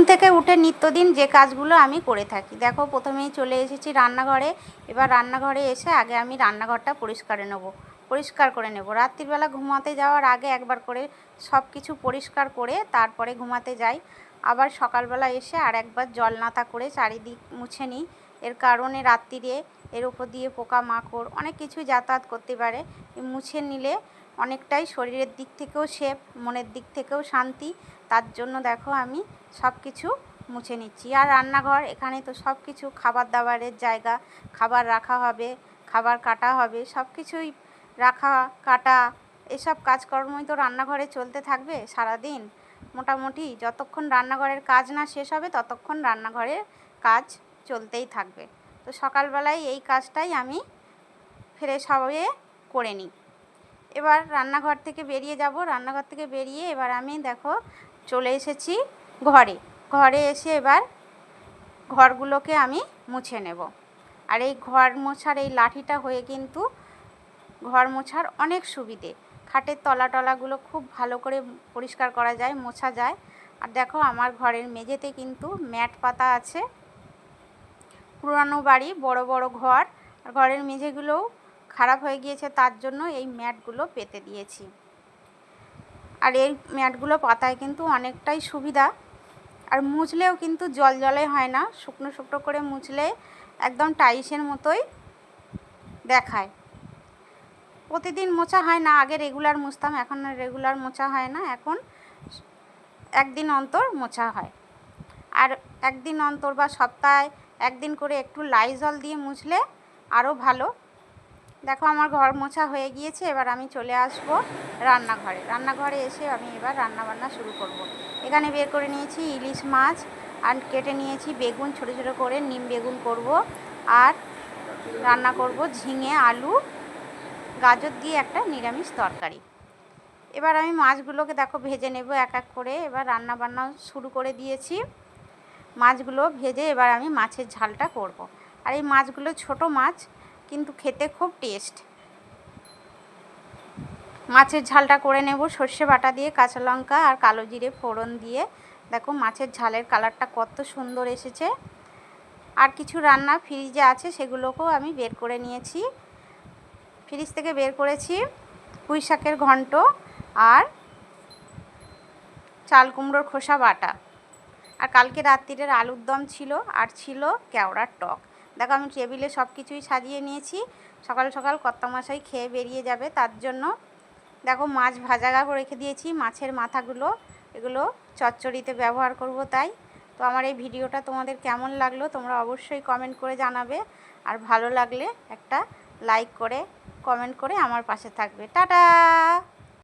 থেকে উঠে নিত্যদিন যে কাজগুলো আমি করে থাকি। দেখো প্রথমেই চলে এসেছি রান্নাঘরে। এবার রান্নাঘরে এসে আগে আমি রান্নাঘরটা পরিষ্কার করে নেব। রাত্রিবেলা ঘুমাতে যাওয়ার আগে একবার করে সব কিছু পরিষ্কার করে তারপরে ঘুমাতে যাই। আবার সকালবেলা এসে আর একবার জল নাতা করে চারিদিক মুছে নিই। এর কারণে রাত্রিরে এর উপর দিয়ে পোকামাকড় অনেক কিছুই যাতায়াত করতে পারে। মুছে নিলে অনেকটাই শরীরের দিক থেকেও সেফ, মনের দিক থেকেও শান্তি। তার জন্য দেখো আমি সব কিছু মুছে নিচ্ছি। আর রান্নাঘর, এখানে তো সব কিছু খাবার দাবারের জায়গা, খাবার রাখা হবে, খাবার কাটা হবে, সব কিছুই রাখা কাটা এসব কাজকর্মই তো রান্নাঘরে চলতে থাকবে সারাদিন। মোটামুটি যতক্ষণ রান্নাঘরের কাজ না শেষ হবে ততক্ষণ রান্নাঘরের কাজ চলতেই থাকবে। তো সকালবেলায় এই কাজটাই আমি ফ্রেশ হয়ে করে নিই। এবার রান্নাঘর থেকে বেরিয়ে যাব। রান্নাঘর থেকে বেরিয়ে এবার আমি দেখো চলে এসেছি ঘরে এসে এবার ঘরগুলোকে আমি মুছে নেব। আর এই ঘর মোছার এই লাঠিটা হয়ে কিন্তু ঘর মোছার অনেক সুবিধে। খাটের তলাগুলো খুব ভালো করে পরিষ্কার করা যায়, মোছা যায়। আর দেখো আমার ঘরের মেঝেতে কিন্তু ম্যাট পাতা আছে। পুরানো বাড়ি, বড় বড় ঘর, আর ঘরের মেঝেগুলোও খারাপ হয়ে গিয়েছে, তার জন্য এই ম্যাটগুলো পেতে দিয়েছি। আর এই ম্যাটগুলো পাতায় কিন্তু অনেকটাই সুবিধা। আর মুছলেও কিন্তু জলে হয় না, শুকনো শুকনো করে মুছলে একদম টাইলসের মতোই দেখায়। প্রতিদিন মোছা হয় না, আগে রেগুলার মুছতাম, এখন রেগুলার মোছা হয় না, এখন একদিন অন্তর মোছা হয়। আর একদিন অন্তর বা সপ্তাহে একদিন করে একটু লাইজল দিয়ে মুছলে আরও ভালো। দেখো আমার ঘর মোছা হয়ে গিয়েছে। এবার আমি চলে আসব রান্নাঘরে এসে আমি এবার রান্নাবান্না শুরু করব। এখানে বের করে নিয়েছি ইলিশ মাছ, আর কেটে নিয়েছি বেগুন, ছোটো ছোটো করে নিম বেগুন করব। আর রান্না করব ঝিঙে আলু গাজর দিয়ে একটা নিরামিষ তরকারি। এবার আমি মাছগুলোকে দেখো ভেজে নেব এক এক করে। এবার রান্নাবান্না শুরু করে দিয়েছি। মাছগুলো ভেজে এবার আমি মাছের ঝালটা করব। আর এই মাছগুলো ছোট মাছ, কিন্তু খেতে খুব টেস্ট। মাছের ঝালটা করে নেব সর্ষে বাটা দিয়ে, কাঁচা লঙ্কা আর কালো জিরে ফোড়ন দিয়ে। দেখো মাছের ঝালের কালারটা কত সুন্দর এসেছে। আর কিছু রান্না ফ্রিজে আছে, সেগুলোকেও আমি বের করে নিয়েছি। ফ্রিজ থেকে বের করেছি পুঁই শাকের ঘন্ট আর চাল কুমড়োর খোসা বাটা। আর কালকে রাত্রিরের আলুর দম ছিল, আর ছিল কেওড়ার টক। দেখো আমি টেবিলে সব কিছুই সাজিয়ে নিয়েছি। সকাল সকাল কর্তামশাই খেয়ে বেরিয়ে যাবে, তার জন্য দেখো মাছ ভাজা করে রেখে দিয়েছি। মাছের মাথাগুলো এগুলো চচ্চড়িতে ব্যবহার করব তাই। তো আমার এই ভিডিওটা তোমাদের কেমন লাগলো তোমরা অবশ্যই কমেন্ট করে জানাবে। আর ভালো লাগলে একটা লাইক করে কমেন্ট করে আমার পাশে থাকবে। টাটা।